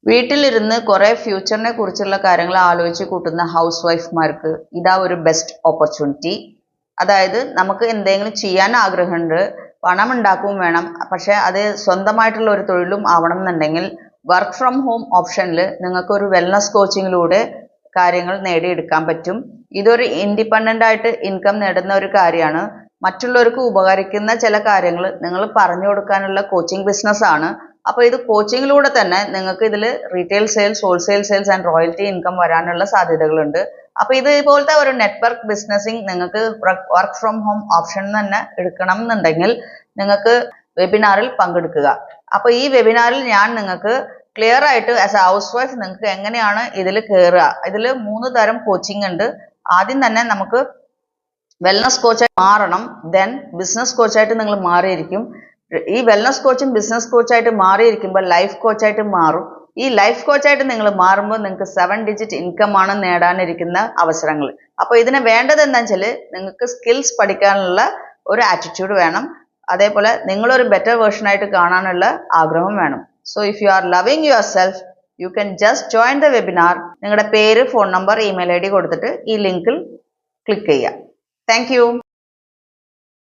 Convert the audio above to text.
വീട്ടിലിരുന്ന് കുറേ ഫ്യൂച്ചറിനെ കുറിച്ചുള്ള കാര്യങ്ങൾ ആലോചിച്ച് കൂട്ടുന്ന ഹൗസ് വൈഫ്മാർക്ക് ഇതാ ഒരു ബെസ്റ്റ് ഓപ്പർച്യൂണിറ്റി. അതായത് നമുക്ക് എന്തെങ്കിലും ചെയ്യാൻ ആഗ്രഹമുണ്ട്, പണം ഉണ്ടാക്കുകയും വേണം, പക്ഷെ അത് സ്വന്തമായിട്ടുള്ള ഒരു തൊഴിലും ആവണം എന്നുണ്ടെങ്കിൽ വർക്ക് ഫ്രം ഹോം ഓപ്ഷനിൽ നിങ്ങൾക്ക് ഒരു വെൽനസ് കോച്ചിങ്ങിലൂടെ കാര്യങ്ങൾ നേടിയെടുക്കാൻ പറ്റും. ഇതൊരു ഇൻഡിപെൻഡൻ്റ് ആയിട്ട് ഇൻകം നേടുന്ന ഒരു കാര്യമാണ്. മറ്റുള്ളവർക്ക് ഉപകരിക്കുന്ന ചില കാര്യങ്ങൾ നിങ്ങൾ പറഞ്ഞു കൊടുക്കാനുള്ള കോച്ചിങ് ബിസിനസ്സാണ്. അപ്പോൾ ഇത് കോച്ചിങ്ങിലൂടെ തന്നെ നിങ്ങൾക്ക് ഇതിൽ retail sales, wholesale sales and royalty income വരാനുള്ള സാധ്യതകളുണ്ട്. അപ്പോൾ ഇതുപോലത്തെ ഒരു നെറ്റ്വർക്ക് ബിസിനസ്സിങ് നിങ്ങൾക്ക് വർക്ക് ഫ്രം ഹോം ഓപ്ഷൻ തന്നെ എടുക്കണം എന്നുണ്ടെങ്കിൽ നിങ്ങൾക്ക് വെബിനാറിൽ പങ്കെടുക്കുക. അപ്പോൾ ഈ വെബിനാറിൽ ഞാൻ നിങ്ങൾക്ക് ക്ലിയർ ആയിട്ട് ആസ് എ ഹൗസ് വൈഫ് നിങ്ങൾക്ക് എങ്ങനെയാണ് ഇതിൽ കയറുക. ഇതിൽ 3 തരം കോച്ചിങ് ഉണ്ട്. ആദ്യം തന്നെ നമുക്ക് വെൽനസ് കോച്ചായി മാറണം, ദെൻ ബിസിനസ് കോച്ചായിട്ട് നിങ്ങൾ മാറിയിരിക്കും. ഈ വെൽനസ് കോച്ചും ബിസിനസ് കോച്ചായിട്ട് മാറിയിരിക്കുമ്പോൾ ലൈഫ് കോച്ചായിട്ട് മാറും. ഈ ലൈഫ് കോച്ചായിട്ട് നിങ്ങൾ മാറുമ്പോൾ നിങ്ങൾക്ക് 7 ഡിജിറ്റ് ഇൻകം ആണ് നേടാനിരിക്കുന്ന അവസരങ്ങൾ. അപ്പോൾ ഇതിന് വേണ്ടത് എന്താണെന്ന് വെച്ചാൽ നിങ്ങൾക്ക് സ്കിൽസ് പഠിക്കാനുള്ള ഒരു ആറ്റിറ്റ്യൂഡ് വേണം. അതേപോലെ നിങ്ങളൊരു ബെറ്റർ വേർഷനായിട്ട് കാണാനുള്ള ആഗ്രഹം വേണം. So if you are loving your self you can just join the webinar. നിങ്ങളുടെ പേര്, ഫോൺ നമ്പർ, ഇമെയിൽ ID കൊടുത്തിട്ട് ഈ ലിങ്കിൽ ക്ലിക്ക് ചെയ്യുക. Thank you.